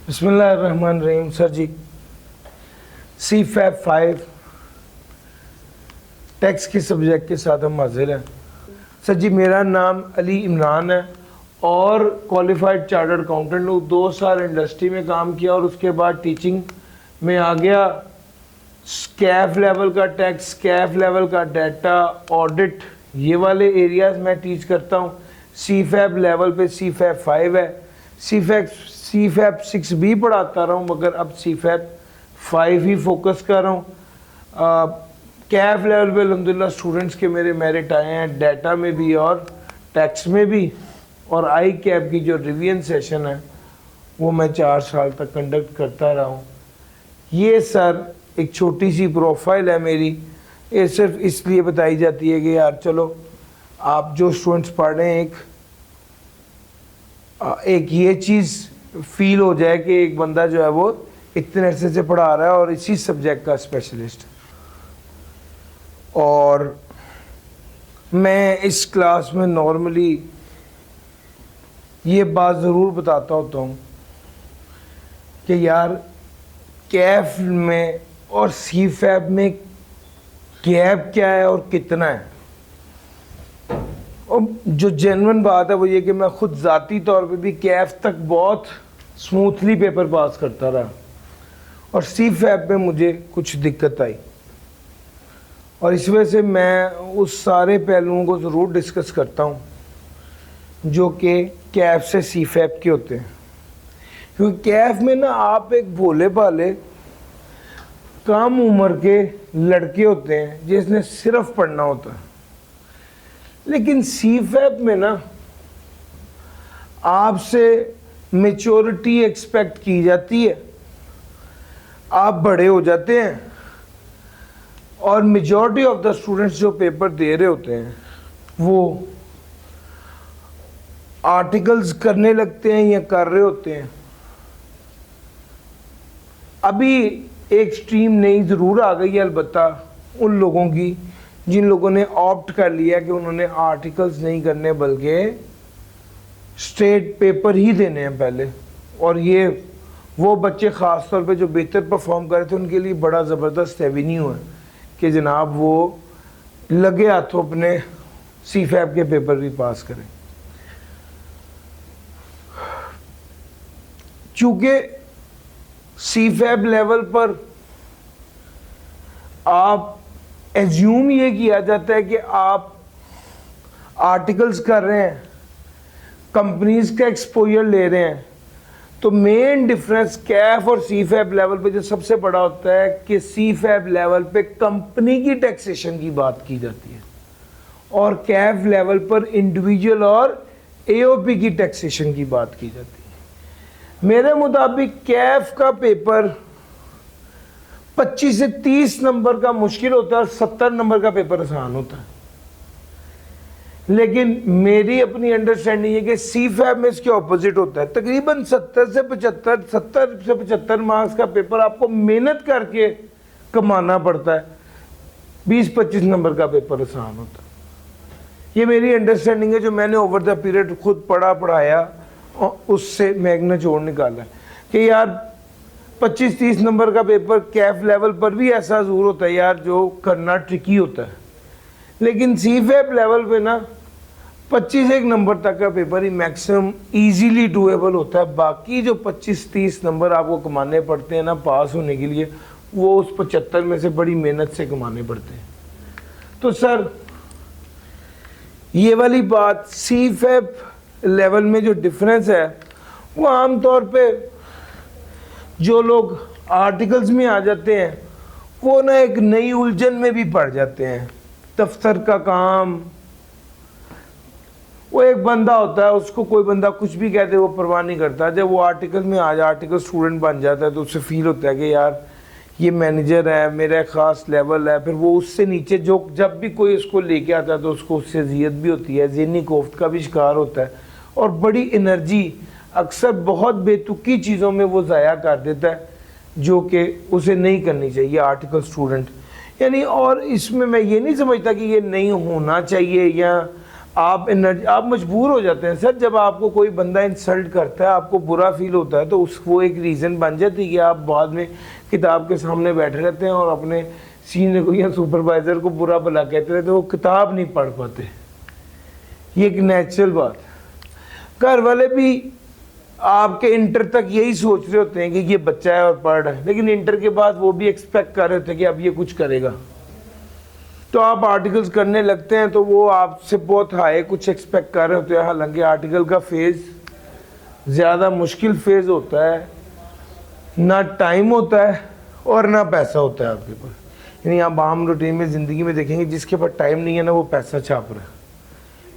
बिस्मिल्लाहिर्रहमानिर्रहीम। सर जी, C-FAB 5 tax के subject के साथ हम हाजिर हैं। सर जी, मेरा नाम अली इमरान है और क्वालिफाइड चार्टर्ड अकाउंटेंट हूँ। 2 साल इंडस्ट्री में काम किया और उसके बाद टीचिंग में आ गया। स्कैफ लेवल का टैक्स, स्कैफ लेवल का डाटा, ऑडिट, ये वाले एरियाज मैं टीच करता हूँ। C-FAB लेवल पे C-FAB 5 है। C-FAB 6 भी पढ़ाता रहा हूँ, मगर अब C-FAB 5 ही फोकस कर रहा हूँ। कैफ लेवल पे अल्हम्दुलिल्लाह स्टूडेंट्स के मेरे मेरिट आए हैं, डाटा में भी और टैक्स में भी। और आई कैप की जो रिवीजन सेशन है वो मैं 4 साल तक कंडक्ट करता रहा हूँ। ये सर एक छोटी सी प्रोफाइल है मेरी। ये सिर्फ इसलिए बताई जाती है कि यार चलो आप जो स्टूडेंट्स पढ़ रहे हैं एक ये चीज़ फील हो जाए कि एक बंदा जो है वो इतने अरसे से पढ़ा रहा है और इसी सब्जेक्ट का स्पेशलिस्ट। और मैं इस क्लास में नॉर्मली ये बात ज़रूर बताता होता हूँ कि यार कैफ में और C-FAB में गैप क्या है और कितना है। और जो जेन्युइन बात है वो ये कि मैं खुद ज़ाती तौर पे भी कैफ तक बहुत स्मूथली पेपर पास करता रहा और C-FAB में मुझे कुछ दिक्कत आई, और इस वजह से मैं उस सारे पहलुओं को ज़रूर डिस्कस करता हूँ जो कि कैफ से C-FAB के होते हैं। क्योंकि कैफ में ना आप एक भोले भाले कम उम्र के लड़के होते हैं जिसने सिर्फ पढ़ना होता है, लेकिन C-FAB में ना आपसे मेच्योरिटी एक्सपेक्ट की जाती है, आप बड़े हो जाते हैं और मेजॉरिटी ऑफ द स्टूडेंट्स जो पेपर दे रहे होते हैं वो आर्टिकल्स करने लगते हैं या कर रहे होते हैं। अभी एक स्ट्रीम नई ज़रूर आ गई है, अलबत्ता उन लोगों की जिन लोगों ने ऑप्ट कर लिया कि उन्होंने आर्टिकल्स नहीं करने बल्कि स्ट्रेट पेपर ही देने हैं पहले। और ये वो बच्चे ख़ास तौर पे जो बेहतर परफॉर्म कर रहे थे उनके लिए बड़ा ज़बरदस्त एवेन्यू है कि जनाब वो लगे हाथों अपने C-FAB के पेपर भी पास करें। चूँकि C-FAB लेवल पर आप एज्यूम ये किया जाता है कि आप आर्टिकल्स कर रहे हैं, कंपनीज का एक्सपोजर ले रहे हैं, तो मेन डिफरेंस कैफ और C-FAB लेवल पे जो सबसे बड़ा होता है कि C-FAB लेवल पे कंपनी की टैक्सेशन की बात की जाती है और कैफ लेवल पर इंडिविजुअल और AOP की टैक्सेशन की बात की जाती है। मेरे मुताबिक कैफ का पेपर 25 से 30 नंबर का मुश्किल होता है और 70 नंबर का पेपर आसान होता है। लेकिन मेरी अपनी अंडरस्टैंडिंग है कि C-FAB में इसके ऑपोजिट होता है। तकरीबन 70 से 75 मार्क्स का पेपर आपको मेहनत करके कमाना पड़ता है, 20-25 नंबर का पेपर आसान होता है। ये मेरी अंडरस्टैंडिंग है जो मैंने ओवर द पीरियड खुद पढ़ाया और उससे मैं एक निचोड़ निकाला कि यार 25-30 नंबर का पेपर कैफ लेवल पर भी ऐसा ज़रूर होता है यार जो करना ट्रिकी होता है, लेकिन C-FAB लेवल पे ना 25 नंबर तक का पेपर ही मैक्सिमम इजीली डूएबल होता है। बाकी जो 25-30 नंबर आपको कमाने पड़ते हैं ना पास होने के लिए, वो उस 75 में से बड़ी मेहनत से कमाने पड़ते हैं। तो सर ये वाली बात C-FAB लेवल में जो डिफरेंस है वो आमतौर पे जो लोग आर्टिकल्स में आ जाते हैं वो ना एक नई उलझन में भी पड़ जाते हैं। दफ्तर का काम, वो एक बंदा होता है, उसको कोई बंदा कुछ भी कहते वो परवाह नहीं करता। जब वो आर्टिकल में आ जाए, आर्टिकल स्टूडेंट बन जाता है तो उससे फील होता है कि यार ये मैनेजर है, मेरा ख़ास लेवल है। फिर वो उससे नीचे जो जब भी कोई उसको लेके आता है तो उसको उससे अजियत भी होती है, ज़हनी कोफ्त का भी शिकार होता है और बड़ी एनर्जी अक्सर बहुत बेतुकी चीज़ों में वो ज़ाया कर देता है जो कि उसे नहीं करनी चाहिए आर्टिकल स्टूडेंट। यानी और इसमें मैं ये नहीं समझता कि ये नहीं होना चाहिए या आप एनर्जी, आप मजबूर हो जाते हैं सर। जब आपको कोई बंदा इंसल्ट करता है, आपको बुरा फील होता है, तो उस वो एक रीज़न बन जाती है कि आप बाद में किताब के सामने बैठे रहते हैं और अपने सीनियर को या सुपरवाइज़र को बुरा भला कहते रहते हैं, वो किताब नहीं पढ़ पाते। ये एक नेचुरल बात। घर वाले भी आपके इंटर तक यही सोच रहे होते हैं कि ये बच्चा है और पढ़ रहा है, लेकिन इंटर के बाद वो भी एक्सपेक्ट कर रहे होते हैं कि अब ये कुछ करेगा। तो आप आर्टिकल्स करने लगते हैं तो वो आपसे बहुत हाई कुछ एक्सपेक्ट कर रहे होते हैं। हालांकि आर्टिकल का फेज़ ज़्यादा मुश्किल फेज़ होता है, ना टाइम होता है और ना पैसा होता है आपके पास। यानी आप आम रूटीन में ज़िंदगी में देखेंगे जिसके पास टाइम नहीं है ना, वो पैसा छाप रहा है।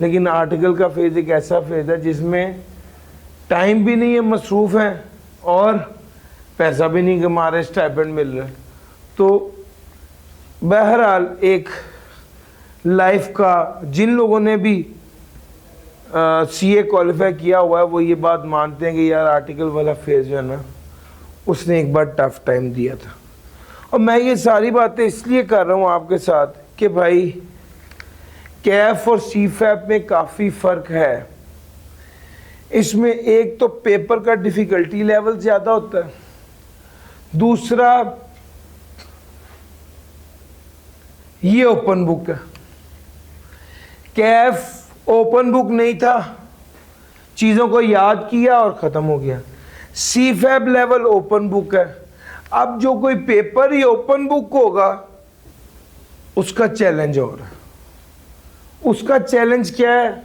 लेकिन आर्टिकल का फेज़ एक ऐसा फेज़ है जिसमें टाइम भी नहीं है, मसरूफ़ है, और पैसा भी नहीं कमा रहे, स्टाइपेंड मिल रहा है। तो बहरहाल एक लाइफ का, जिन लोगों ने भी सीए क्वालिफाई किया हुआ है वो ये बात मानते हैं कि यार आर्टिकल वाला फेज़ जो है ना, उसने एक बार टफ टाइम दिया था। और मैं ये सारी बातें इसलिए कर रहा हूँ आपके साथ कि भाई कैफ और सीफैप में काफ़ी फ़र्क है। इसमें एक तो पेपर का डिफ़िकल्टी लेवल ज़्यादा होता है, दूसरा ये ओपन बुक है। कैफ ओपन बुक नहीं था, चीज़ों को याद किया और ख़त्म हो गया। सीफैब लेवल ओपन बुक है। अब जो कोई पेपर ही ओपन बुक होगा उसका चैलेंज और है। उसका चैलेंज क्या है?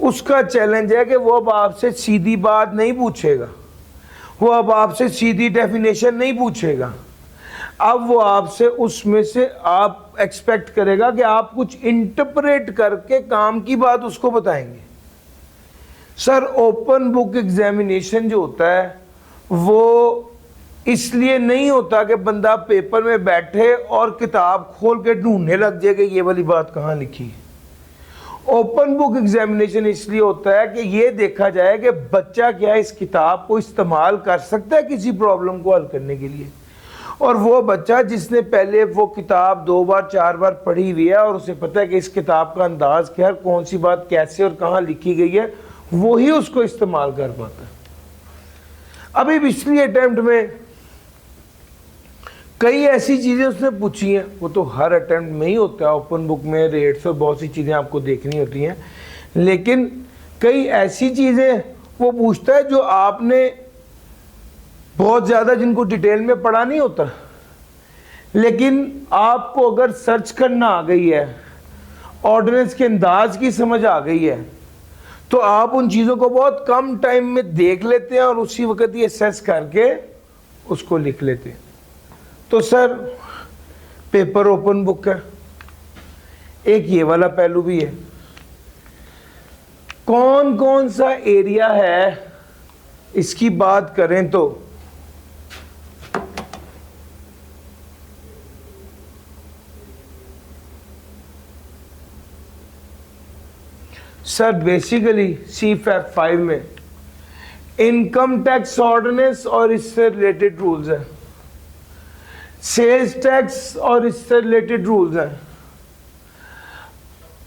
उसका चैलेंज है कि वो अब आपसे सीधी बात नहीं पूछेगा, वो अब आपसे सीधी डेफिनेशन नहीं पूछेगा। अब वो आपसे उसमें से आप एक्सपेक्ट करेगा कि आप कुछ इंटरप्रेट करके काम की बात उसको बताएंगे। सर ओपन बुक एग्जामिनेशन जो होता है वो इसलिए नहीं होता कि बंदा पेपर में बैठे और किताब खोल के ढूंढने लग जाए कि ये वाली बात कहाँ लिखी है। ओपन बुक एग्जामिनेशन इसलिए होता है कि ये देखा जाए कि बच्चा क्या इस किताब को इस्तेमाल कर सकता है किसी प्रॉब्लम को हल करने के लिए। और वो बच्चा जिसने पहले वो किताब 2 बार 4 बार पढ़ी हुई है और उसे पता है कि इस किताब का अंदाज क्या है, कौन सी बात कैसे और कहाँ लिखी गई है, वो ही उसको इस्तेमाल कर पाता है। अभी पिछली अटेम्प्ट में कई ऐसी चीज़ें उसने पूछी हैं, वो तो हर अटेम्प्ट में ही होता है, ओपन बुक में रेट्स और बहुत सी चीज़ें आपको देखनी होती हैं, लेकिन कई ऐसी चीज़ें वो पूछता है जो आपने बहुत ज़्यादा जिनको डिटेल में पढ़ा नहीं होता, लेकिन आपको अगर सर्च करना आ गई है, ऑर्डिनेंस के अंदाज की समझ आ गई है, तो आप उन चीज़ों को बहुत कम टाइम में देख लेते हैं और उसी वक्त ये असेस करके उसको लिख लेते हैं। तो सर पेपर ओपन बुक है, एक ये वाला पहलू भी है। कौन कौन सा एरिया है इसकी बात करें तो सर बेसिकली सीफैप 5 में इनकम टैक्स ऑर्डिनेंस और इससे रिलेटेड रूल्स हैं, सेल्स टैक्स और इससे रिलेटेड रूल्स हैं,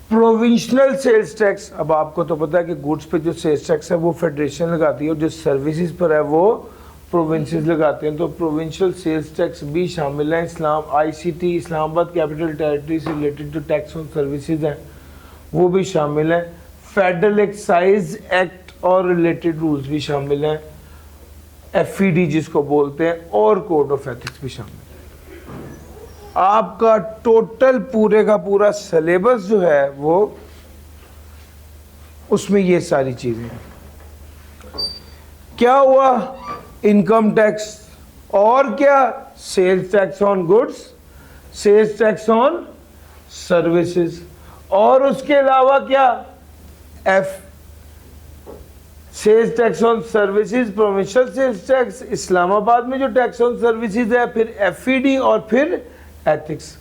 प्रोविंशनल सेल्स टैक्स। अब आपको तो पता है कि गुड्स पे जो सेल्स टैक्स है वो फेडरेशन लगाती है और जो सर्विसेज पर है वो प्रोविंसेस लगाते हैं। तो प्रोविंशियल सेल्स टैक्स भी शामिल है। आईसीटी इस्लामाबाद कैपिटल टेरिटरी से रिलेटेड जो टैक्स ऑन सर्विसेज हैं वो भी शामिल है। फेडरल एक्साइज एक्ट और रिलेटेड रूल्स भी शामिल हैं, एफईडी जिसको बोलते हैं, और कोड ऑफ एथिक्स भी शामिल है। आपका टोटल पूरे का पूरा सिलेबस जो है वो उसमें ये सारी चीजें हैं। क्या हुआ? इनकम टैक्स और क्या? Sales tax on goods, sales tax on services, और उसके अलावा क्या? Sales tax on services, provincial sales tax, Islamabad में जो टैक्स ऑन सर्विसेज है, फिर एफईडी और फिर एथिक्स।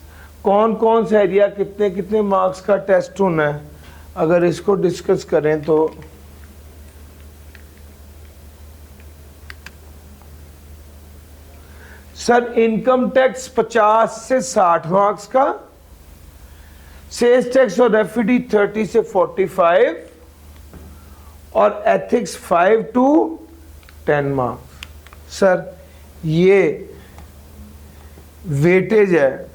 कौन कौन सा एरिया कितने कितने मार्क्स का टेस्ट होना है, अगर इसको डिस्कस करें तो सर इनकम टैक्स 50 से 60 मार्क्स का, सेल्स टैक्स और एफईडी 30 से 45 और एथिक्स 5 to 10 मार्क्स। सर ये वेटेज है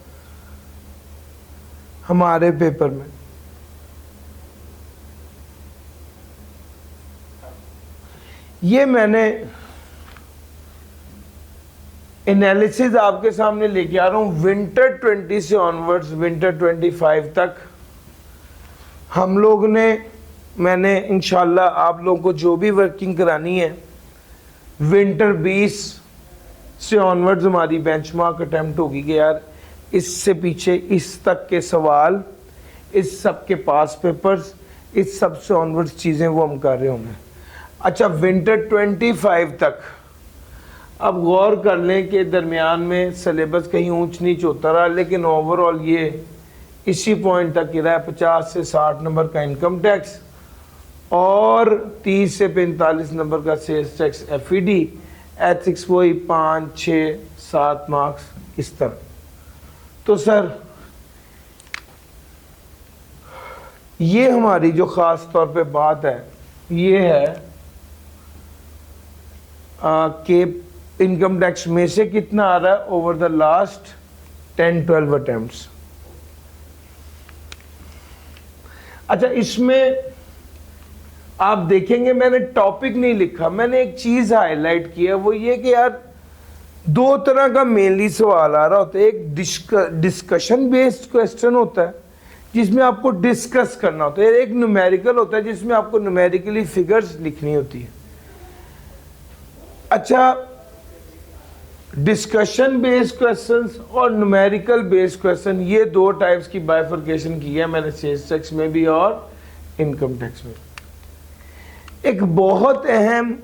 हमारे पेपर में। ये मैंने एनालिसिस आपके सामने लेके आ रहा हूं। विंटर 20 से ऑनवर्ड्स विंटर 25 तक हम लोग ने, मैंने इंशाल्लाह आप लोगों को जो भी वर्किंग करानी है, विंटर 20 से ऑनवर्ड्स हमारी बेंचमार्क अटेम्प्ट होगी कि यार इससे पीछे इस तक के सवाल, इस सब के पास पेपर्स, इस सब से ऑनवर्ड्स चीज़ें वो हम कर रहे होंगे। अच्छा, विंटर 25 तक अब गौर कर लें कि दरमियान में सिलेबस कहीं ऊंच नीच होता रहा, लेकिन ओवरऑल ये इसी पॉइंट तक ही रहा, 50 से 60 नंबर का इनकम टैक्स और 30 से 45 नंबर का सेल्स टैक्स एफईडी, एथिक्स वही 5, 6, 7 मार्क्स इस तरह। तो सर ये हमारी जो ख़ास तौर पे बात है ये है कि इनकम टैक्स में से कितना आ रहा है ओवर द लास्ट 10-12 अटेम्प्ट्स। अच्छा, इसमें आप देखेंगे मैंने टॉपिक नहीं लिखा, मैंने एक चीज हाईलाइट की है, वो ये कि यार दो तरह का मेनली सवाल आ रहा होता है। एक डिस्कशन बेस्ड क्वेश्चन होता है जिसमें आपको डिस्कस करना होता है, एक न्यूमेरिकल होता है जिसमें आपको न्यूमेरिकली फिगर्स लिखनी होती है। अच्छा, डिस्कशन बेस्ड क्वेश्चंस और न्यूमेरिकल बेस्ड क्वेश्चन, ये दो टाइप्स की बाइफर्केशन की है मैंने सेल्स टैक्स में भी और इनकम टैक्स में। एक बहुत अहम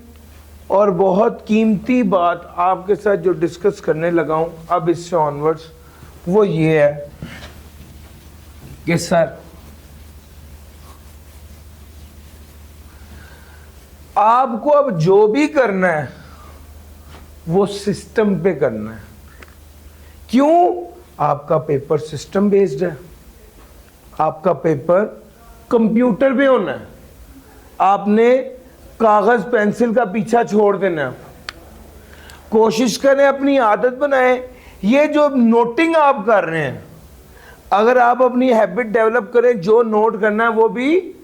और बहुत कीमती बात आपके साथ जो डिस्कस करने लगा हूं अब इससे ऑनवर्ड्स, वो ये है कि सर आपको अब जो भी करना है वो सिस्टम पे करना है। क्यों? आपका पेपर सिस्टम बेस्ड है, आपका पेपर कंप्यूटर पे होना है, आपने कागज पेंसिल का पीछा छोड़ देना है। कोशिश करें, अपनी आदत बनाएं, ये जो नोटिंग आप कर रहे हैं अगर आप अपनी हैबिट डेवलप करें, जो नोट करना है वो भी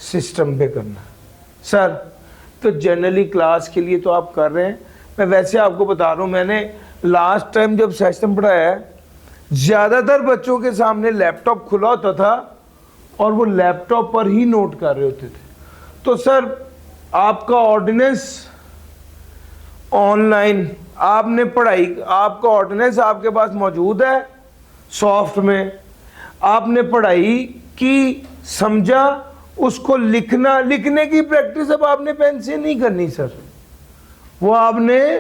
सिस्टम पे करना है। सर तो जनरली क्लास के लिए तो आप कर रहे हैं, मैं वैसे आपको बता रहा हूँ, मैंने लास्ट टाइम जब सेशन पढ़ाया है ज़्यादातर बच्चों के सामने लैपटॉप खुला होता था और वो लैपटॉप पर ही नोट कर रहे होते थे। तो सर आपका ऑर्डिनेंस ऑनलाइन आपने पढ़ाई, आपका ऑर्डिनेंस आपके पास मौजूद है सॉफ्ट में, आपने पढ़ाई की, समझा, उसको लिखना, लिखने की प्रैक्टिस अब आपने पेन से नहीं करनी सर, वो आपने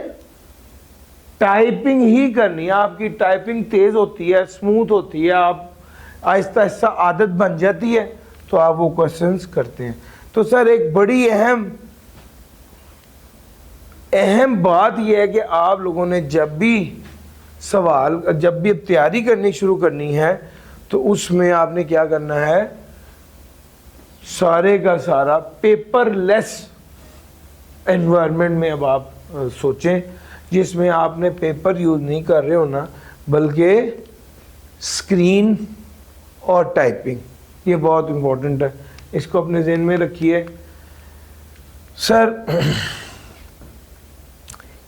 टाइपिंग ही करनी है। आपकी टाइपिंग तेज होती है, स्मूथ होती है, आप आहिस्ता आहिस्ता आदत बन जाती है तो आप वो क्वेश्चंस करते हैं। तो सर एक बड़ी अहम बात यह है कि आप लोगों ने जब भी तैयारी करनी शुरू करनी है तो उसमें आपने क्या करना है, सारे का सारा पेपरलेस एनवायरनमेंट में अब आप सोचें, जिसमें आपने पेपर यूज नहीं कर रहे हो ना, बल्कि स्क्रीन और टाइपिंग। ये बहुत इंपॉर्टेंट है, इसको अपने ज़हन में रखिए। सर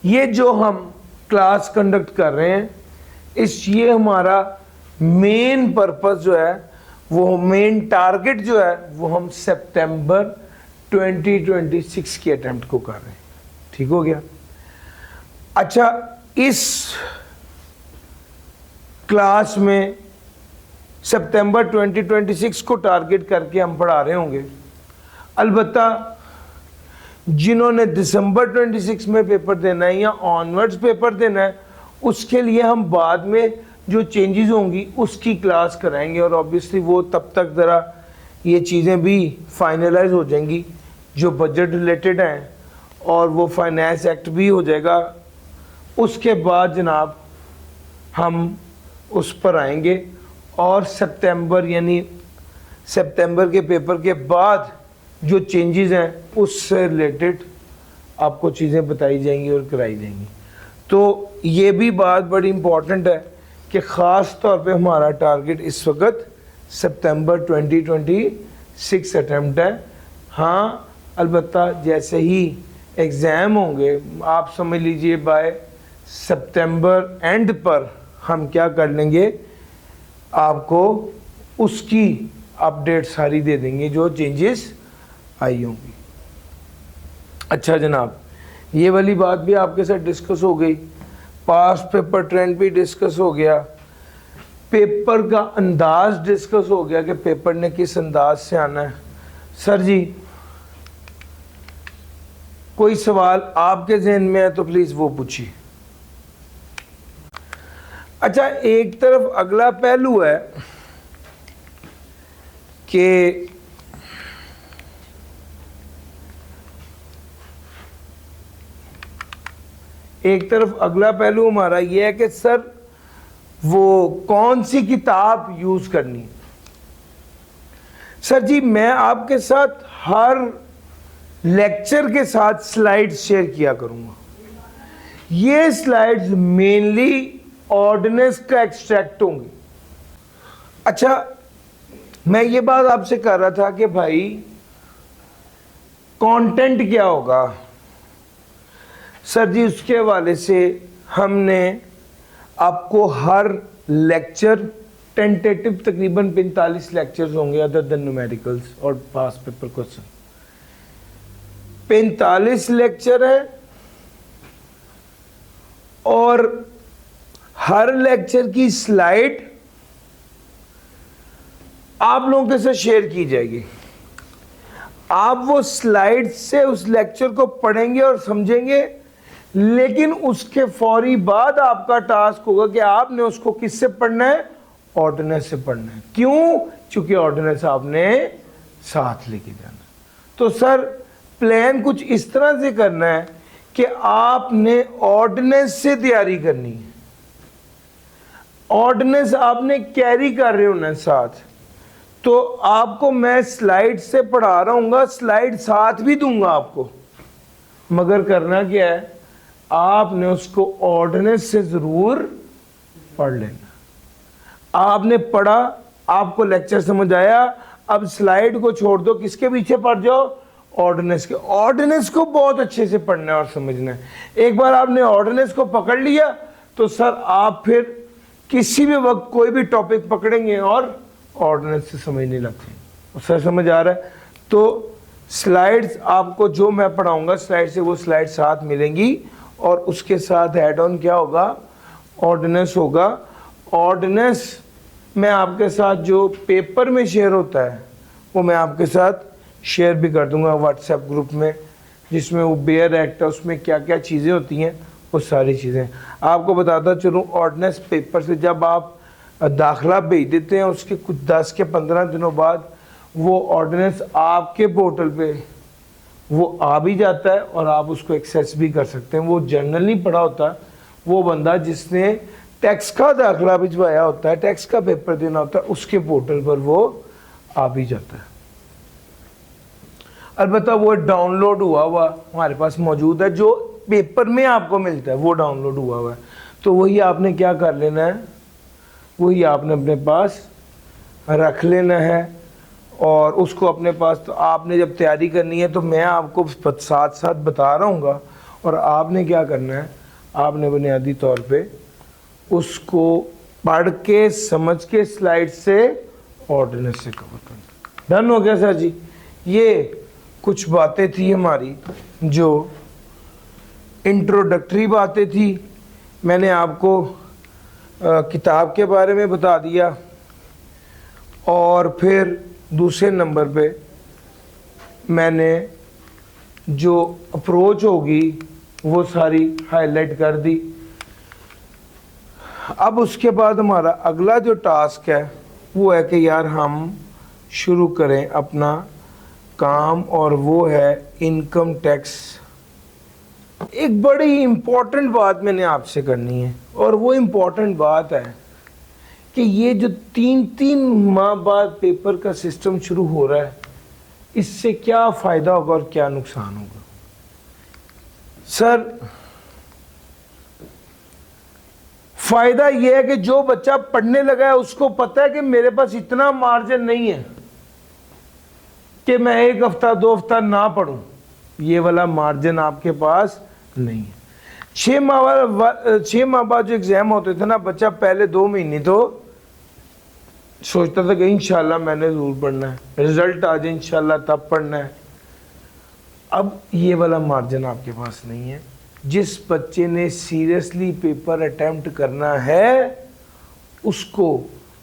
ये जो हम क्लास कंडक्ट कर रहे हैं, ये हमारा मेन पर्पस जो है, वो मेन टारगेट जो है, वो हम सितंबर 2026 की अटेम्प्ट को कर रहे हैं। ठीक हो गया? अच्छा, इस क्लास में सितंबर 2026 को टारगेट करके हम पढ़ा रहे होंगे। अलबत्ता जिन्होंने दिसंबर 26 में पेपर देना है या ऑनवर्ड्स पेपर देना है, उसके लिए हम बाद में जो चेंजेस होंगी उसकी क्लास कराएंगे, और ऑब्वियसली वो तब तक ज़रा ये चीज़ें भी फाइनलाइज हो जाएंगी जो बजट रिलेटेड हैं, और वो फाइनेंस एक्ट भी हो जाएगा। उसके बाद जनाब हम उस पर आएंगे और सितंबर यानी सितंबर के पेपर के बाद जो चेंजेस हैं उससे रिलेटेड आपको चीज़ें बताई जाएंगी और कराई जाएंगी। तो ये भी बात बड़ी इम्पॉर्टेंट है कि ख़ास तौर पे हमारा टारगेट इस वक्त सितंबर 2026 अटैम्प्ट है। हाँ, अलबत्ता जैसे ही एग्ज़ाम होंगे आप समझ लीजिए बाय सितंबर एंड पर हम क्या कर लेंगे, आपको उसकी अपडेट सारी दे देंगे जो चेंजेस आई होंगी। अच्छा जनाब, ये वाली बात भी आपके साथ डिस्कस हो गई, पास्ट पेपर ट्रेंड भी डिस्कस हो गया, पेपर का अंदाज डिस्कस हो गया कि पेपर ने किस अंदाज से आना है। सर जी कोई सवाल आपके जहन में है तो प्लीज वो पूछिए। अच्छा, एक तरफ अगला पहलू है कि हमारा यह है कि सर वो कौन सी किताब यूज करनी है। सर जी मैं आपके साथ हर लेक्चर के साथ स्लाइड्स शेयर किया करूंगा। ये स्लाइड्स मेनली ऑर्डिनेंस का एक्सट्रैक्ट होंगी। अच्छा, मैं ये बात आपसे कर रहा था कि भाई कंटेंट क्या होगा। सर जी उसके हवाले से हमने आपको हर लेक्चर टेंटेटिव तकरीबन 45 लेक्चर्स होंगे अदर देन न्यूमेरिकल्स और पास पेपर क्वेश्चन। 45 लेक्चर है और हर लेक्चर की स्लाइड आप लोगों के साथ शेयर की जाएगी। आप वो स्लाइड से उस लेक्चर को पढ़ेंगे और समझेंगे, लेकिन उसके फौरी बाद आपका टास्क होगा कि आपने उसको किससे पढ़ना है, ऑर्डिनेंस से पढ़ना है। क्यों? क्योंकि ऑर्डिनेंस आपने साथ लेके जाना। तो सर प्लान कुछ इस तरह से करना है कि आपने ऑर्डिनेंस से तैयारी करनी है, ऑर्डिनेंस आपने कैरी कर रहे होना साथ। तो आपको मैं स्लाइड से पढ़ा रहा हूँ, स्लाइड साथ भी दूंगा आपको, मगर करना क्या है, आपने उसको ऑर्डिनेंस से जरूर पढ़ लेना। आपने पढ़ा, आपको लेक्चर समझ आया, अब स्लाइड को छोड़ दो, किसके पीछे पढ़ जाओ, ऑर्डिनेंस के। ऑर्डिनेंस को बहुत अच्छे से पढ़ना है और समझना है। एक बार आपने ऑर्डिनेंस को पकड़ लिया तो सर आप फिर किसी भी वक्त कोई भी टॉपिक पकड़ेंगे और ऑर्डिनेंस से समझने लगते हैं। सर समझ आ रहा है? तो स्लाइड्स आपको जो मैं पढ़ाऊंगा स्लाइड से वो स्लाइड साथ मिलेंगी और उसके साथ ऐड ऑन क्या होगा, ऑर्डिनेंस होगा। ऑर्डिनेंस में आपके साथ जो पेपर में शेयर होता है वो मैं आपके साथ शेयर भी कर दूंगा व्हाट्सएप ग्रुप में, जिसमें वो बेयर एक्ट है, उसमें क्या क्या चीज़ें होती हैं वो सारी चीज़ें आपको बताता चलूँ। ऑर्डिनेंस पेपर से जब आप दाखिला भेज देते हैं उसके कुछ 10 के 15 दिनों बाद वो ऑर्डिनेंस आपके पोर्टल पे वो आ भी जाता है और आप उसको एक्सेस भी कर सकते हैं। वो जर्नल नहीं पढ़ा होता, वो बंदा जिसने टैक्स का दाखिला भिजवाया होता है, टैक्स का पेपर देना होता है, उसके पोर्टल पर वो आ भी जाता है। अलबत्ता वो डाउनलोड हुआ हमारे पास मौजूद है, जो पेपर में आपको मिलता है वो डाउनलोड हुआ है। तो वही आपने क्या कर लेना है, वही आपने अपने पास रख लेना है और उसको अपने पास। तो आपने जब तैयारी करनी है तो मैं आपको साथ साथ बता रहा हूँ और आपने क्या करना है, आपने बुनियादी तौर पे उसको पढ़ के समझ के स्लाइड से ऑर्डिनेंस से कवर करना। डन हो गया सर जी? ये कुछ बातें थी हमारी जो इंट्रोडक्टरी बातें थी। मैंने आपको किताब के बारे में बता दिया और फिर दूसरे नंबर पे मैंने जो अप्रोच होगी वो सारी हाईलाइट कर दी। अब उसके बाद हमारा अगला जो टास्क है वो है कि यार हम शुरू करें अपना काम, और वो है इनकम टैक्स। एक बड़ी इम्पोर्टेंट बात मैंने आपसे करनी है और वो इम्पोर्टेंट बात है कि ये जो 3-3 माह बाद पेपर का सिस्टम शुरू हो रहा है, इससे क्या फायदा होगा और क्या नुकसान होगा। सर, फायदा यह है कि जो बच्चा पढ़ने लगा है उसको पता है कि मेरे पास इतना मार्जिन नहीं है कि मैं 1 हफ्ता 2 हफ्ता ना पढ़ूं। ये वाला मार्जिन आपके पास नहीं है। 6 माह बाद जो एग्जाम होते थे ना, बच्चा पहले 2 महीने तो सोचता था कि इंशाल्लाह मैंने जरूर पढ़ना है, रिजल्ट आ जाए इंशाल्लाह तब पढ़ना है। अब ये वाला मार्जिन आपके पास नहीं है। जिस बच्चे ने सीरियसली पेपर अटेम्प्ट करना है उसको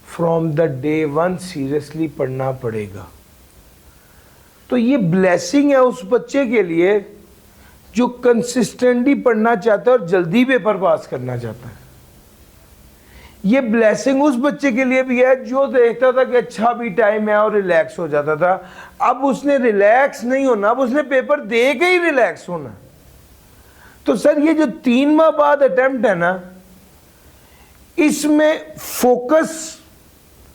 फ्रॉम द डे 1 सीरियसली पढ़ना पड़ेगा। तो ये ब्लेसिंग है उस बच्चे के लिए जो कंसिस्टेंटली पढ़ना चाहता है और जल्दी पेपर पास करना चाहता है। ये ब्लेसिंग उस बच्चे के लिए भी है जो देखता था कि अच्छा भी टाइम है और रिलैक्स हो जाता था। अब उसने रिलैक्स नहीं होना, अब उसने पेपर दे के ही रिलैक्स होना। तो सर, ये जो 3 माह बाद अटेम्प्ट है ना, इसमें फोकस,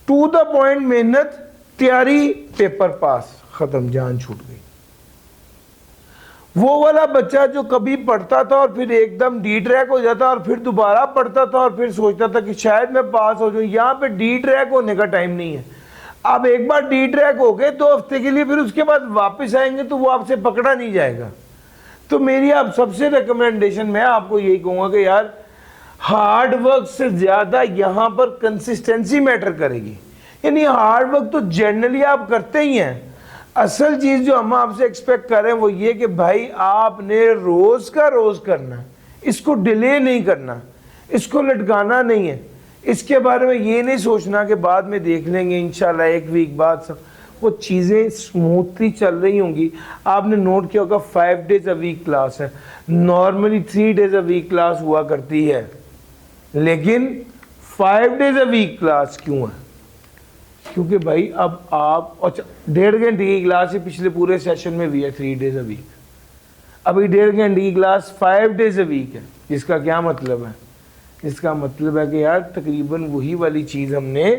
टू द पॉइंट मेहनत, तैयारी, पेपर पास, खत्म, जान छूट गई। वो वाला बच्चा जो कभी पढ़ता था और फिर एकदम डी ट्रैक हो जाता और फिर दोबारा पढ़ता था और फिर सोचता था कि शायद मैं पास हो जाऊं, यहां पे डी ट्रैक होने का टाइम नहीं है। अब एक बार डी ट्रैक हो गए 2 हफ्ते के लिए, फिर उसके बाद वापस आएंगे तो वो आपसे पकड़ा नहीं जाएगा। तो मेरी आप सबसे रिकमेंडेशन, मैं आपको यही कहूंगा कि यार हार्ड वर्क से ज्यादा यहां पर कंसिस्टेंसी मैटर करेगी। यानी हार्ड वर्क तो जनरली आप करते ही हैं, असल चीज जो हम आपसे एक्सपेक्ट कर रहे हैं वो ये कि भाई आपने रोज का रोज करना है, इसको डिले नहीं करना, इसको लटकाना नहीं है, इसके बारे में ये नहीं सोचना कि बाद में देख लेंगे इंशाल्लाह 1 वीक बाद सब। वो चीज़ें स्मूथली चल रही होंगी। आपने नोट किया होगा 5 डेज अ वीक क्लास है, normally 3 days a week class हुआ करती है, लेकिन 5 डेज अ वीक क्लास क्यों है? क्योंकि भाई अब आप, अच्छा 1.5 घंटे की क्लास ही पिछले पूरे सेशन में भी है 3 डेज अ वीक, अभी 1.5 घंटे की क्लास 5 डेज अ वीक है। जिसका क्या मतलब है? इसका मतलब है कि यार तकरीबन वही वाली चीज़ हमने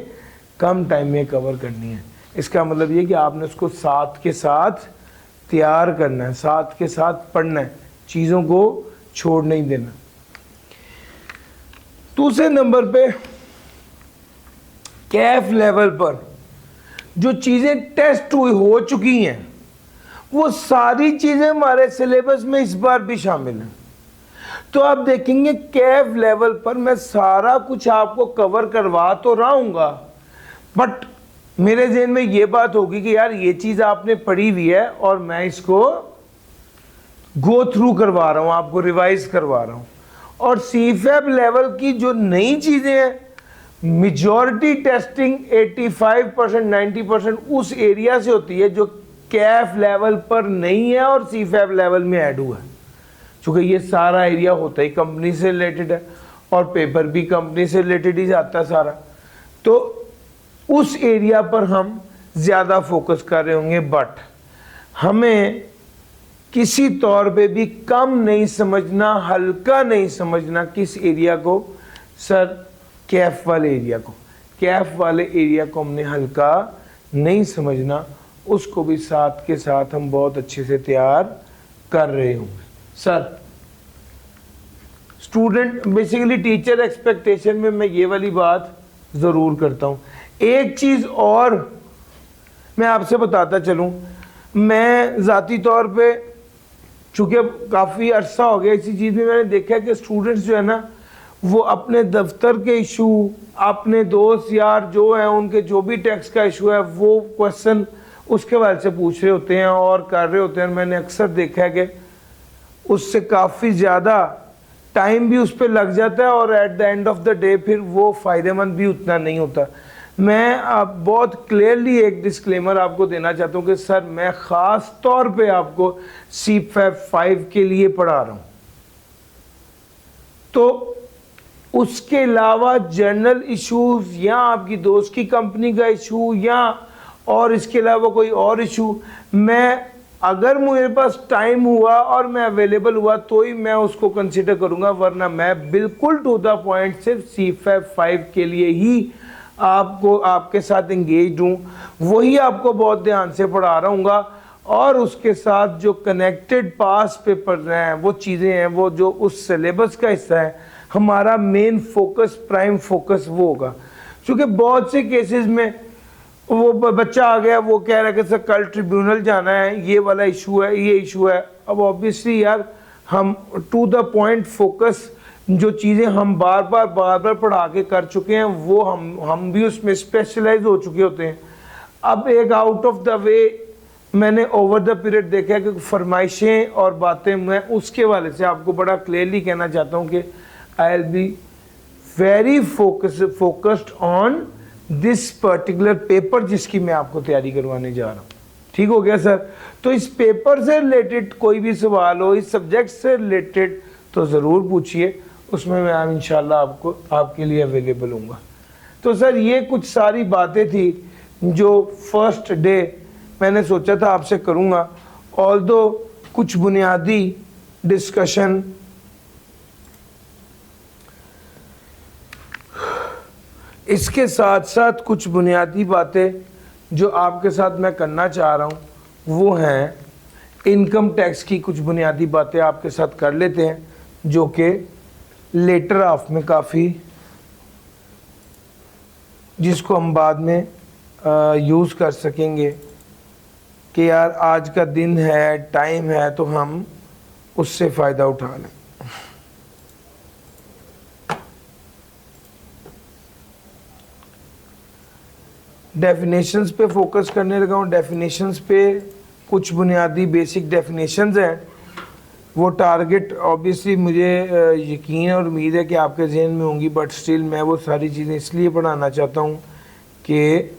कम टाइम में कवर करनी है। इसका मतलब ये कि आपने उसको साथ के साथ तैयार करना है, साथ के साथ पढ़ना है, चीज़ों को छोड़ नहीं देना। दूसरे नंबर पे कैफ लेवल पर जो चीज़ें टेस्ट हुई हो चुकी हैं वो सारी चीज़ें हमारे सिलेबस में इस बार भी शामिल हैं। तो आप देखेंगे कैफ लेवल पर मैं सारा कुछ आपको कवर करवा तो रहूँगा, बट मेरे ज़हन में ये बात होगी कि यार ये चीज़ आपने पढ़ी हुई है और मैं इसको गो थ्रू करवा रहा हूँ, आपको रिवाइज करवा रहा हूँ। और सीफैब लेवल की जो नई चीज़ें हैं, मेजॉरिटी टेस्टिंग 85% 90% उस एरिया से होती है जो कैफ लेवल पर नहीं है और सीफैब लेवल में ऐड हुआ है। चूँकि ये सारा एरिया होता ही कंपनी से रिलेटेड है और पेपर भी कंपनी से रिलेटेड ही जाता है सारा, तो उस एरिया पर हम ज़्यादा फोकस कर रहे होंगे। बट हमें किसी तौर पे भी कम नहीं समझना, हल्का नहीं समझना किस एरिया को? सर, कैफ वाले एरिया को। कैफ वाले एरिया को हमने हल्का नहीं समझना, उसको भी साथ के साथ हम बहुत अच्छे से तैयार कर रहे होंगे। Sir, student basically teacher expectation में मैं ये वाली बात ज़रूर करता हूँ। एक चीज़ और मैं आपसे बताता चलूँ, मैं ज़ाती तौर पे चूँकि अब काफ़ी अरसा हो गया इसी चीज़ में, मैंने देखा है कि स्टूडेंट्स जो है ना वो अपने दफ्तर के इशू, अपने दोस्त यार जो हैं उनके जो भी टैक्स का इशू है वो क्वेश्चन उसके बारे से पूछ रहे होते हैं और कर रहे होते हैं। मैंने अक्सर देखा है कि उससे काफ़ी ज़्यादा टाइम भी उस पर लग जाता है और at the end of the day फिर वो फ़ायदेमंद भी उतना नहीं होता। मैं अब बहुत क्लियरली एक डिस्क्लेमर आपको देना चाहता हूँ कि सर मैं ख़ास तौर पे आपको सीफैब 5 के लिए पढ़ा रहा हूँ, तो उसके अलावा जनरल इश्यूज या आपकी दोस्त की कंपनी का इशू या और इसके अलावा कोई और इशू, मैं अगर मेरे पास टाइम हुआ और मैं अवेलेबल हुआ तो ही मैं उसको कंसिडर करूंगा, वरना मैं बिल्कुल टू द पॉइंट सिर्फ सीफैब 5 के लिए ही आपको आपके साथ इंगेज हूँ, वही आपको बहुत ध्यान से पढ़ा रहा हूँ। और उसके साथ जो कनेक्टेड पास पेपर हैं, वो चीज़ें हैं, वो जो उस सिलेबस का हिस्सा है, हमारा मेन फोकस, प्राइम फोकस वो होगा। क्योंकि बहुत से केसेस में वो बच्चा आ गया, वो कह रहा है कि सर कल ट्रिब्यूनल जाना है, ये वाला इशू है, ये इशू है। अब ऑब्वियसली यार हम टू द पॉइंट फोकस, जो चीज़ें हम बार बार पढ़ा के कर चुके हैं, वो हम भी उसमें स्पेशलाइज हो चुके होते हैं। अब एक आउट ऑफ द वे मैंने ओवर द पीरियड देखा है कि फरमाइशें और बातें, मैं उसके वाले से आपको बड़ा क्लियरली कहना चाहता हूँ कि I will be very focused on this particular paper जिसकी मैं आपको तैयारी करवाने जा रहा हूँ। ठीक हो गया सर? तो इस पेपर से रिलेटेड कोई भी सवाल हो, इस सब्जेक्ट से रिलेटेड, तो ज़रूर पूछिए, उसमें मैं इंशाल्लाह आपको आपके लिए अवेलेबल हूँगा। तो सर ये कुछ सारी बातें थी जो फर्स्ट डे मैंने सोचा था आपसे करूँगा। ऑल्दो कुछ बुनियादी डिस्कशन इसके साथ साथ कुछ बुनियादी बातें जो आपके साथ मैं करना चाह रहा हूँ, वो हैं इनकम टैक्स की कुछ बुनियादी बातें आपके साथ कर लेते हैं, जो कि लेटर ऑफ में काफ़ी, जिसको हम बाद में यूज़ कर सकेंगे कि यार आज का दिन है, टाइम है, तो हम उससे फ़ायदा उठा लें। डेफिनेशंस पे फोकस करने लगा हूँ। डेफिनेशंस पे कुछ बुनियादी बेसिक डेफिनेशंस हैं, वो टारगेट ऑब्वियसली मुझे यकीन और उम्मीद है कि आपके जहन में होंगी, बट स्टिल मैं वो सारी चीज़ें इसलिए पढ़ाना चाहता हूँ कि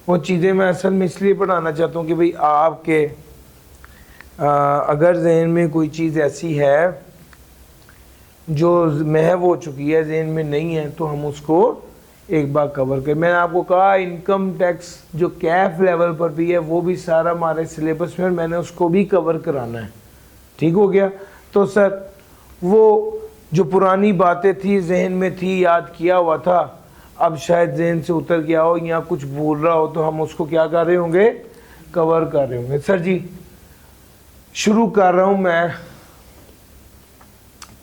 वो चीज़ें मैं असल में इसलिए पढ़ाना चाहता हूँ कि भाई आपके अगर जहन में कोई चीज़ ऐसी है जो महव हो चुकी है, जहन में नहीं है, तो हम उसको एक बार कवर करें। मैंने आपको कहा इनकम टैक्स जो कैफ लेवल पर भी है, वो भी सारा हमारे सिलेबस में, मैंने उसको भी कवर कराना है। ठीक हो गया? तो सर वो जो पुरानी बातें थी, जहन में थी, याद किया हुआ था, अब शायद जहन से उतर गया हो या कुछ भूल रहा हो, तो हम उसको क्या कर रहे होंगे, कवर कर रहे होंगे। सर जी शुरू कर रहा हूँ मैं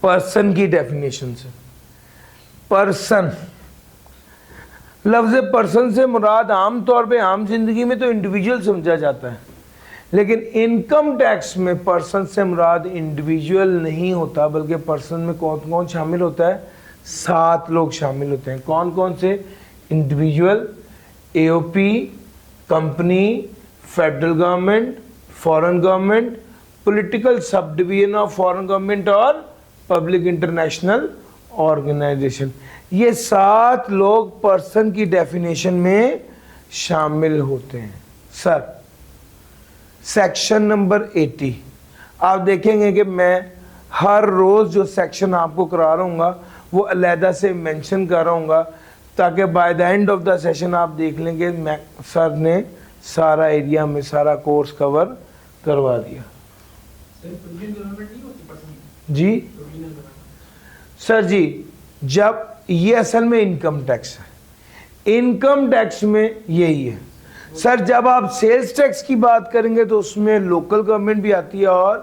पर्सन की डेफिनेशन से। पर्सन, लफ्ज़ पर्सन से मुराद आम तौर पे आम जिंदगी में तो इंडिविजुअल समझा जाता है, लेकिन इनकम टैक्स में पर्सन से मुराद इंडिविजुअल नहीं होता, बल्कि पर्सन में कौन कौन शामिल होता है? 7 लोग शामिल होते हैं। कौन कौन से? Individual, AOP, company, federal government, foreign government, political sub division of foreign government और पब्लिक इंटरनेशनल ऑर्गेनाइजेशन। ये 7 लोग पर्सन की डेफिनेशन में शामिल होते हैं। सर सेक्शन नंबर 80 आप देखेंगे कि मैं हर रोज़ जो सेक्शन आपको करा रहा हूँ वो अलहदा से मेंशन कर रहा हूँ, ताकि by the end of the session आप देख लेंगे मैं सर ने सारा एरिया में सारा कोर्स कवर करवा दिया। जी सर जी, जब ये असल में इनकम टैक्स है, इनकम टैक्स में यही है सर। जब आप सेल्स टैक्स की बात करेंगे तो उसमें लोकल गवर्नमेंट भी आती है और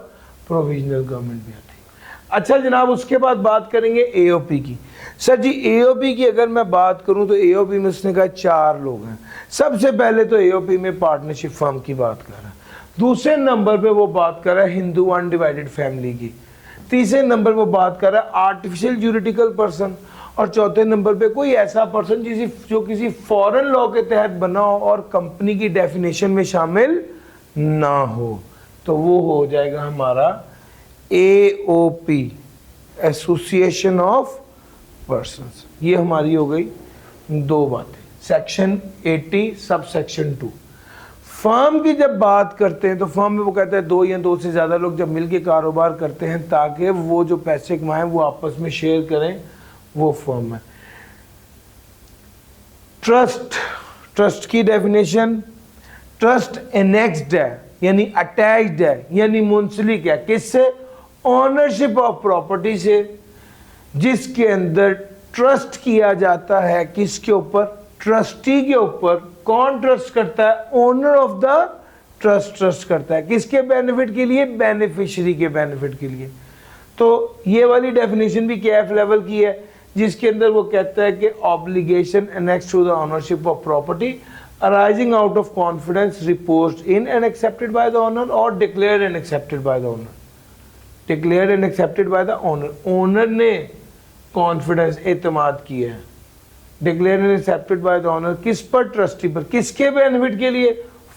प्रोविजनल गवर्नमेंट भी आती है। अच्छा जनाब, उसके बाद बात करेंगे एओपी की। सर जी एओपी की अगर मैं बात करूं तो एओपी में उसने कहा 4 लोग हैं। सबसे पहले तो एओपी में पार्टनरशिप फर्म की बात कर रहा है, दूसरे नंबर पे वो बात कर रहा है हिंदू अनडिवाइडेड फैमिली की, तीसरे नंबर वो बात कर रहा है आर्टिफिशियल ज्यूरिडिकल पर्सन, और चौथे नंबर पे कोई ऐसा पर्सन जो किसी फॉरेन लॉ के तहत बना हो और कंपनी की डेफिनेशन में शामिल ना हो, तो वो हो जाएगा हमारा एओपी, एसोसिएशन ऑफ पर्संस। ये हमारी हो गई 2 बातें। Section 80 sub section 2। फर्म की जब बात करते हैं तो फर्म में वो कहता है 2 या 2 से ज़्यादा लोग जब मिलके कारोबार करते हैं ताकि वो जो पैसे कमाएं वो आपस में शेयर करें, वो फर्म है। ट्रस्ट, ट्रस्ट की डेफिनेशन, ट्रस्ट एनेक्स्ड है यानी अटैच्ड है यानी मुंसलिक है, किससे? ओनरशिप ऑफ प्रॉपर्टी से, जिसके अंदर ट्रस्ट किया जाता है किसके ऊपर, ट्रस्टी के ऊपर। कौन ट्रस्ट करता है, owner of the trust trust करता है, किसके बेनिफिट के लिए, बेनिफिशियरी के बेनिफिट के लिए। तो ये वाली डेफिनेशन भी केएफ लेवल की है, जिसके अंदर वो कहता है कि obligation annex to the ownership of property arising out of confidence reposed in and accepted by the owner or declared and accepted by the owner, declared and accepted by the owner। Owner ने confidence एतमाद किया है, declare and accepted by the owner, किस पर, trustee पर, किसके benefit के लिए,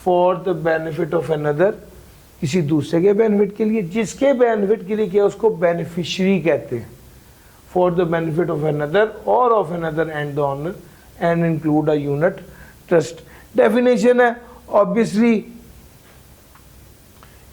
for the benefit of another, किसी दूसरे के बेनिफिट के लिए, जिसके बेनिफिट के लिए किया उसको बेनिफिशियरी कहते हैं, for the benefit of another or of another and the owner and include a unit trust. Definition है ऑब्वियसली।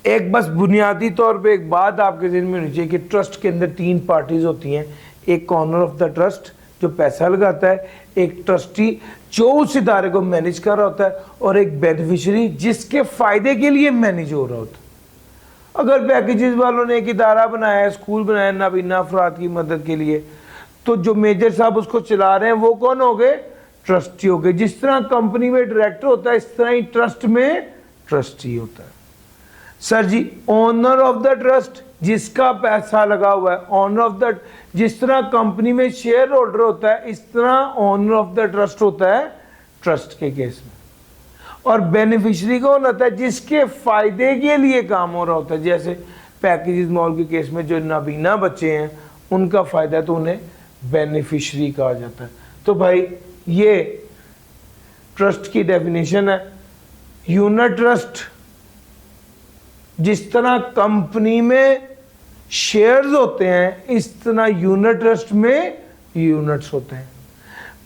एक बस बुनियादी तौर पे एक बात आपके ज़हन में होनी चाहिए कि ट्रस्ट के अंदर 3 पार्टीज होती हैं, एक ऑनर ऑफ द ट्रस्ट जो पैसा लगाता है, एक ट्रस्टी जो उस इदारे को मैनेज कर रहा होता है, और एक बेनिफिशियरी जिसके फायदे के लिए मैनेज हो रहा होता है। अगर पैकेजेस वालों ने एक इदारा बनाया है, स्कूल बनाया नाबीना अफराद की मदद के लिए, तो जो मेजर साहब उसको चला रहे हैं वो कौन हो गए, ट्रस्टी हो गए। जिस तरह कंपनी में डायरेक्टर होता है, इस तरह ही ट्रस्ट में ट्रस्टी होता है। सर जी, ओनर ऑफ द ट्रस्ट जिसका पैसा लगा हुआ है, ओनर ऑफ द, जिस तरह कंपनी में शेयर होल्डर होता है, इस तरह ओनर ऑफ द ट्रस्ट होता है ट्रस्ट के केस में। और बेनिफिशियरी कौन होता है, जिसके फायदे के लिए काम हो रहा होता है। जैसे पैकेजेस मॉल के केस में जो नाबीना बच्चे हैं उनका फायदा, तो उन्हें बेनिफिशियरी कहा जाता है। तो भाई ये ट्रस्ट की डेफिनेशन है। यूनिट ट्रस्ट, जिस तरह कंपनी में शेयर्स होते हैं इस तरह यूनिट ट्रस्ट में यूनिट्स होते हैं।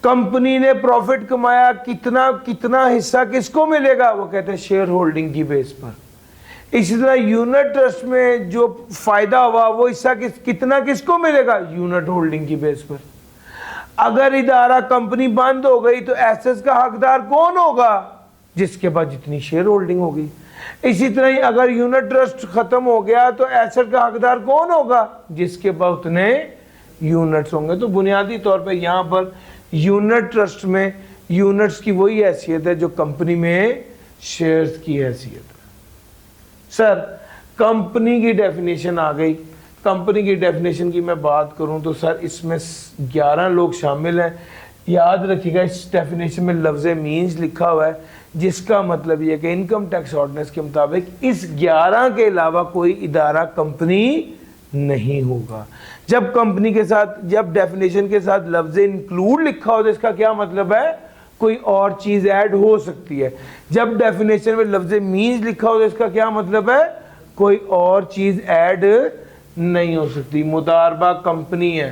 कंपनी ने प्रॉफिट कमाया, कितना कितना हिस्सा किसको मिलेगा, वो कहते हैं शेयर होल्डिंग की बेस पर। इसी तरह यूनिट ट्रस्ट में जो फायदा हुआ वो हिस्सा कितना किसको मिलेगा, यूनिट होल्डिंग की बेस पर। अगर इदारा कंपनी बंद हो गई तो एसेट्स का हकदार कौन होगा, जिसके पास जितनी शेयर होल्डिंग होगी। इसी तरह ही अगर यूनिट ट्रस्ट खत्म हो गया तो एसेट का हकदार कौन होगा, जिसके पास उतने यूनिट्स होंगे। तो बुनियादी तौर पे यहाँ पर यूनिट ट्रस्ट में यूनिट्स की वही हैसियत है जो कंपनी में शेयर्स की हैसियत है। सर, कंपनी की डेफिनेशन आ गई। कंपनी की डेफिनेशन की मैं बात करूं तो सर इसमें 11 लोग शामिल हैं। याद रखिएगा इस डेफिनेशन में लफ्ज़ मीन्स लिखा हुआ है, जिसका मतलब ये कि इनकम टैक्स ऑर्डिनेंस के मुताबिक इस 11 के अलावा कोई इदारा कंपनी नहीं होगा। जब कंपनी के साथ, जब डेफिनेशन के साथ लफ्ज़ इंक्लूड लिखा हो तो इसका क्या मतलब है, कोई और चीज़ ऐड हो सकती है। जब डेफिनेशन में लफ्ज़ मीन्स लिखा हो तो इसका क्या मतलब है, कोई और चीज़ ऐड नहीं हो सकती। मुदारबा कंपनी है,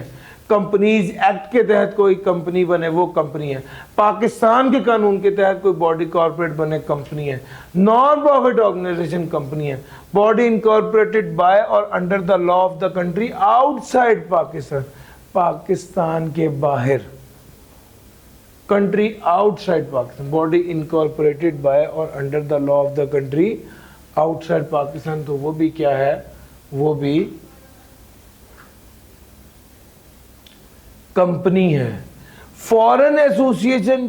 कंपनीज एक्ट के तहत कोई कंपनी बने वो कंपनी है। पाकिस्तान के कानून के तहत कोई बॉडी कॉर्पोरेट बने कंपनी है। नॉन प्रॉफिट ऑर्गेनाइजेशन कंपनी है। Body incorporated by or under the law of the country outside Pakistan, Pakistan के बाहर, country outside Pakistan, body incorporated by or under the law of the country outside Pakistan, तो वो भी क्या है, वो भी कंपनी है। फॉरेन एसोसिएशन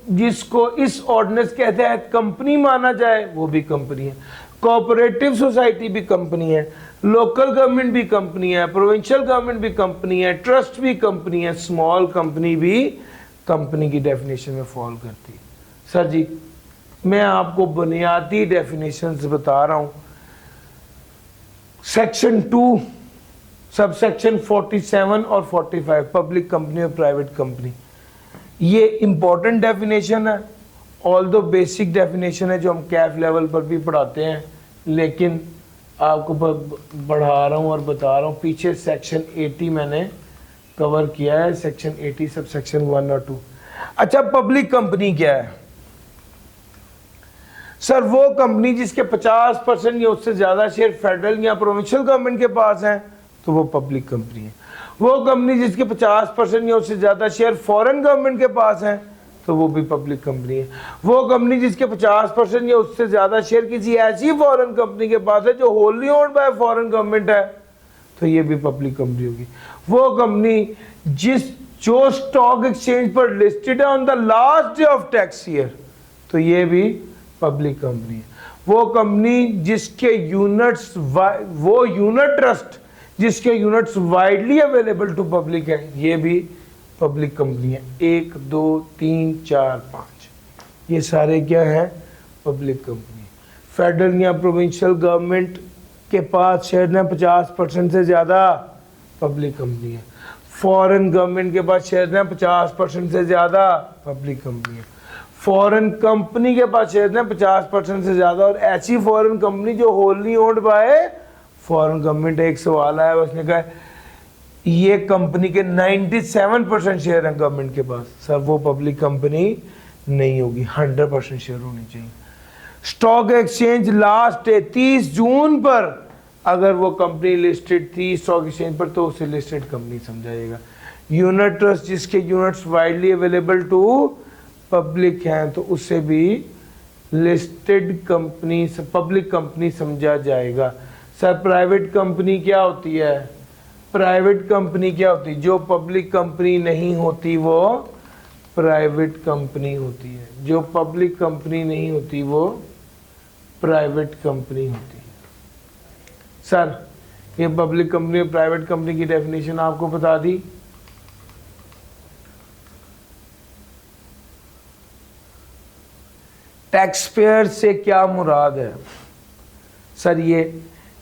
जिसको इस ऑर्डिनेंस के तहत कंपनी माना जाए वो भी कंपनी है। कोऑपरेटिव सोसाइटी भी कंपनी है, लोकल गवर्नमेंट भी कंपनी है, प्रोविंशियल गवर्नमेंट भी कंपनी है, ट्रस्ट भी कंपनी है, स्मॉल कंपनी भी कंपनी की डेफिनेशन में फॉल करती है। सर जी, मैं आपको बुनियादी डेफिनेशंस बता रहा हूं। सेक्शन 2 सब सेक्शन 47 और 45 पब्लिक कंपनी और प्राइवेट कंपनी, ये इंपॉर्टेंट डेफिनेशन है। ऑल दो बेसिक डेफिनेशन है जो हम कैफ लेवल पर भी पढ़ाते हैं, लेकिन आपको बढ़ा रहा हूँ और बता रहा हूँ। पीछे सेक्शन 80 मैंने कवर किया है, सेक्शन 80 सब सेक्शन 1 और 2। अच्छा, पब्लिक कंपनी क्या है? सर, वो कंपनी जिसके 50% या उससे ज़्यादा शेयर फेडरल या प्रोविंशियल गवर्नमेंट के पास हैं तो वो पब्लिक कंपनी है। वो कंपनी जिसके 50% या उससे ज़्यादा शेयर फॉरेन गवर्नमेंट के पास हैं तो वो भी पब्लिक कंपनी है। वो कंपनी जिसके 50% या उससे ज़्यादा शेयर किसी ऐसी फॉरेन कंपनी के पास है जो wholly owned by foreign government है, तो ये भी पब्लिक कंपनी होगी। वो कंपनी जो स्टॉक एक्सचेंज पर लिस्टेड है on the last day of tax year, तो ये भी पब्लिक कंपनी है। वो कंपनी जिसके यूनिट्स, वो यूनिट ट्रस्ट जिसके units widely available to public है, ये भी पब्लिक कंपनी है। 1 2 3 4 5 ये सारे क्या है? Public company. फेडरल या प्रोविंशियल गवर्नमेंट के पास शेयर है 50% से ज़्यादा, पब्लिक कंपनी है। फॉरेन गवर्नमेंट के पास शेयर है 50% से ज़्यादा, पब्लिक कंपनी है। फॉरेन कंपनी के पास शेयर है 50% से ज़्यादा, और ऐसी फॉरेन कंपनी जो wholly owned by foreign government. एक सवाल आया, उसने कहा ये कंपनी के 97% शेयर हैं गवर्नमेंट के पास, सर वो पब्लिक कंपनी नहीं होगी, 100% शेयर होनी चाहिए। Stock exchange last day 30 June पर अगर वो कंपनी लिस्टेड थी स्टॉक एक्सचेंज पर, तो उसे लिस्टेड कंपनी समझा जाएगा। यूनिट ट्रस्ट जिसके units widely available to public हैं, तो उसे भी लिस्टेड कंपनी, पब्लिक कंपनी समझा जाएगा। सर प्राइवेट कंपनी क्या होती है? प्राइवेट कंपनी क्या होती है? जो पब्लिक कंपनी नहीं होती वो प्राइवेट कंपनी होती है, जो पब्लिक कंपनी नहीं होती वो प्राइवेट कंपनी होती है। सर ये पब्लिक कंपनी और प्राइवेट कंपनी की डेफिनेशन आपको बता दी। टैक्स पेयर से क्या मुराद है? सर ये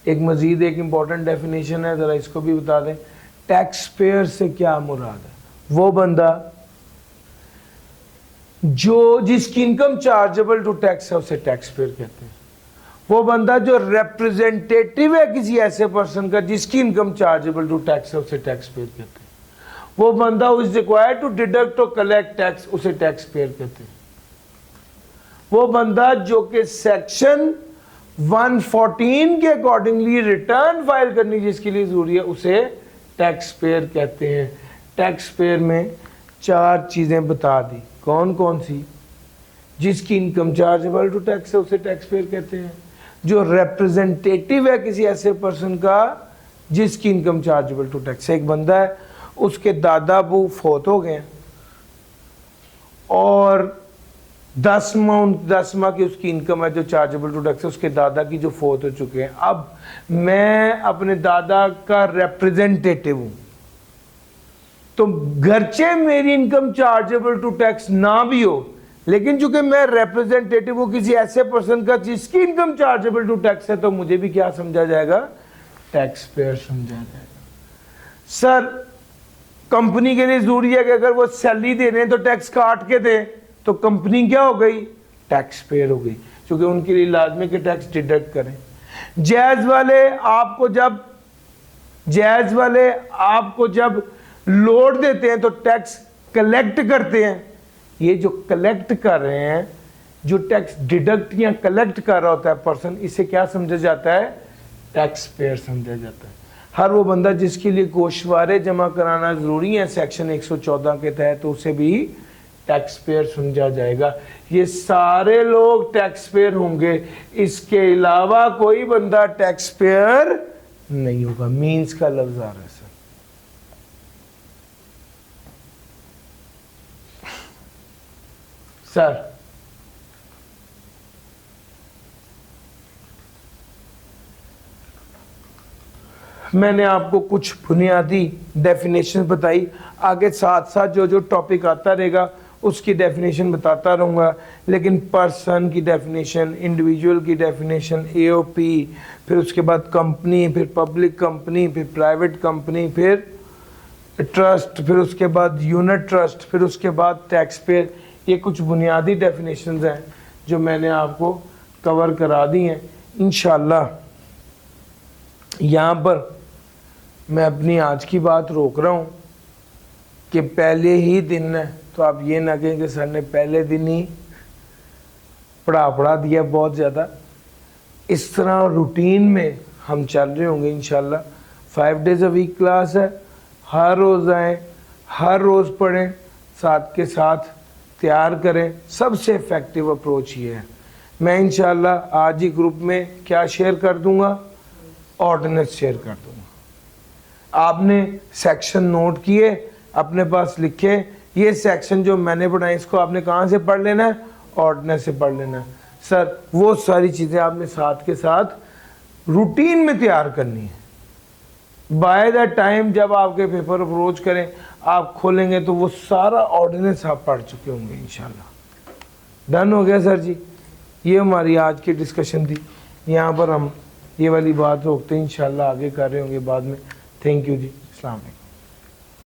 एक मजीद एक इम्पॉर्टेंट डेफिनेशन है, ज़रा इसको भी बता दें। टैक्स पेयर से क्या मुराद है? वो बंदा जो जिसकी इनकम चार्जेबल टू टैक्स है उसे टैक्स पेयर कहते हैं। वो बंदा जो रिप्रेजेंटेटिव है किसी ऐसे पर्सन का जिसकी इनकम चार्जेबल टू टैक्स है उसे टैक्स पेयर कहते हैं। वो बंदा who is required to deduct और कलेक्ट टैक्स, उसे टैक्स पेयर कहते हैं। वो बंदा जो कि सेक्शन 114 के अकॉर्डिंगली रिटर्न फाइल करनी जिसके लिए जरूरी है, उसे टैक्स पेयर कहते हैं। टैक्स पेयर में 4 चीजें बता दी, कौन कौन सी? जिसकी इनकम चार्जेबल टू टैक्स है उसे टैक्स पेयर कहते हैं। जो रिप्रेजेंटेटिव है किसी ऐसे पर्सन का जिसकी इनकम चार्जेबल टू टैक्स है। एक बंदा है, उसके दादा अबू फौत हो गए और 10 माह की उसकी इनकम है जो चार्जेबल टू टैक्स है, उसके दादा की जो फौत हो चुके हैं। अब मैं अपने दादा का रिप्रेजेंटेटिव हूं, तो घरचे मेरी इनकम चार्जेबल टू टैक्स ना भी हो, लेकिन चूंकि मैं रिप्रेजेंटेटिव हूं किसी ऐसे पर्सन का जिसकी इनकम चार्जेबल टू टैक्स है, तो मुझे भी क्या समझा जाएगा? टैक्स पेयर समझा जाएगा। सर कंपनी के लिए जरूरी है कि अगर वो सैलरी दे रहे हैं तो टैक्स काट के दें, तो कंपनी क्या हो गई? टैक्स पेयर हो गई, क्योंकि उनके लिए लाजमी के टैक्स डिडक्ट करें। जैज वाले आपको जब लोड देते हैं तो टैक्स कलेक्ट करते हैं। ये जो कलेक्ट कर रहे हैं, जो टैक्स डिडक्ट या कलेक्ट कर रहा होता है पर्सन, इसे क्या समझा जाता है? टैक्स पेयर समझा जाता है। हर वो बंदा जिसके लिए गोशवारे जमा कराना जरूरी है सेक्शन 114 के तहत, तो उसे भी टैक्स पेयर समझा जाएगा। ये सारे लोग टैक्स पेयर होंगे, इसके अलावा कोई बंदा टैक्स पेयर नहीं होगा। मीन्स का लफ्ज आ रहा है सर। मैंने आपको कुछ बुनियादी डेफिनेशन बताई, आगे साथ साथ जो जो टॉपिक आता रहेगा उसकी डेफिनेशन बताता रहूँगा। लेकिन पर्सन की डेफिनेशन, इंडिविजुअल की डेफिनेशन, एओपी, फिर उसके बाद कंपनी, फिर पब्लिक कंपनी, फिर प्राइवेट कंपनी, फिर ट्रस्ट, फिर उसके बाद यूनिट ट्रस्ट, फिर उसके बाद टैक्स पेयर, ये कुछ बुनियादी डेफिनेशंस हैं जो मैंने आपको कवर करा दी हैं। इंशाल्लाह यहाँ पर मैं अपनी आज की बात रोक रहा हूँ कि पहले ही दिन है, तो आप ये ना कहें कि सर ने पहले दिन ही पढ़ा दिया बहुत ज़्यादा। इस तरह रूटीन में हम चल रहे होंगे इंशाल्लाह। 5 डेज़ अ वीक क्लास है, हर रोज़ आएँ, हर रोज़ पढ़ें, साथ के साथ तैयार करें, सबसे इफ़ेक्टिव अप्रोच ये है। मैं इंशाल्लाह आज ही ग्रुप में क्या शेयर कर दूंगा, ऑर्डिनेंस शेयर कर दूंगा। आपने सेक्शन नोट किए, अपने पास लिखे, ये सेक्शन जो मैंने पढ़ाई इसको आपने कहाँ से पढ़ लेना है, ऑर्डिनेंस से पढ़ लेना है। सर वो सारी चीज़ें आपने साथ के साथ रूटीन में तैयार करनी है। बाय द टाइम जब आपके पेपर अप्रोच करें, आप खोलेंगे तो वो सारा ऑर्डिनेंस आप पढ़ चुके होंगे इंशाल्लाह। डन हो गया सर जी, ये हमारी आज की डिस्कशन थी। यहाँ पर हम ये वाली बात रोकते हैं, इंशाल्लाह आगे कर रहे होंगे बाद में। थैंक यू जी, अस्सलाम वालेकुम।